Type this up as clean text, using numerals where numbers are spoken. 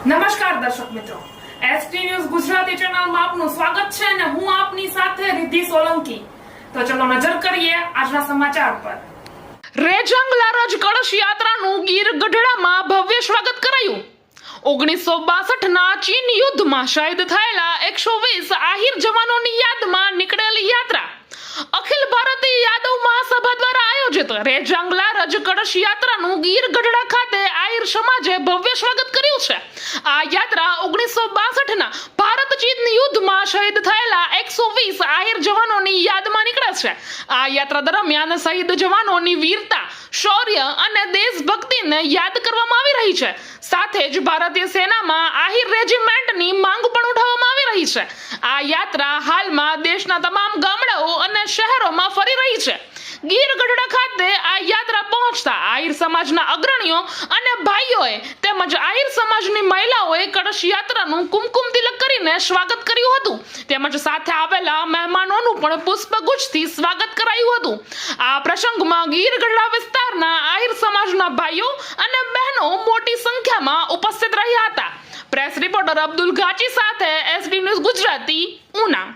નમસ્કાર દર્શક મિત્રો, એસટી ન્યૂઝ ગુજરાતી ચેનલમાં આપનું સ્વાગત છે અને હું આપની સાથે રિદ્ધિ સોલંકી. તો ચલો નજર કરીએ આજના સમાચાર પર. રેજંગલા રજ કળશ યાત્રાનું ગીર ગઢડામાં ભવ્ય સ્વાગત કરાયું. 1962 ના ચીન યુદ્ધમાં શહીદ થયેલા 120 આહિર જવાનોની યાદમાં નીકળેલી યાત્રા અખિલ ભારતીય યાદવ મહાસભા દ્વારા આયોજિત રેજંગલા રજ કળશ યાત્રાનું ગીર ગઢડા ખાતે આહિર સમાજે ભવ્ય સ્વાગત કર્યું છે. આ યાત્રા 1962 ના ભારત ચીન યુદ્ધમાં શહીદ થયેલા 120 આહિર જવાનોની યાદમાં નીકળે છે. આ યાત્રા દરમિયાન શહીદ જવાનોની વીરતા, શૌર્ય અને દેશભક્તિને યાદ કરવામાં આવી રહી છે. સાથે જ ભારતીય સેનામાં આહિર રેજિમેન્ટની માંગ પણ ઉઠાવવામાં આવી રહી છે. આ યાત્રા હાલમાં દેશના તમામ ગામડાઓ અને શહેરોમાં ફરી રહી છે. ગીર ગઢડા ખાતે આ યાત્રા પહોંચતા આહિર સમાજના અગ્રણીઓ અને ભાઈઓએ તેમજ આહિર સમાજની મહિલાઓએ કળશ યાત્રાનું કુમકુમ તિલક કરીને સ્વાગત કર્યું હતું. તેમજ સાથે આવેલા મહેમાનોનું પણ પુષ્પગુચ્છથી સ્વાગત કરાયું હતું. આ પ્રસંગમાં ગીર ગઢડા વિસ્તારના આહિર સમાજના ભાઈઓ અને બહેનો મોટી સંખ્યામાં ઉપસ્થિત રહ્યા હતા. પ્રેસ રિપોર્ટર અબ્દુલ ગાચી સાથે એસડી ન્યૂઝ ગુજરાતી, ઉના.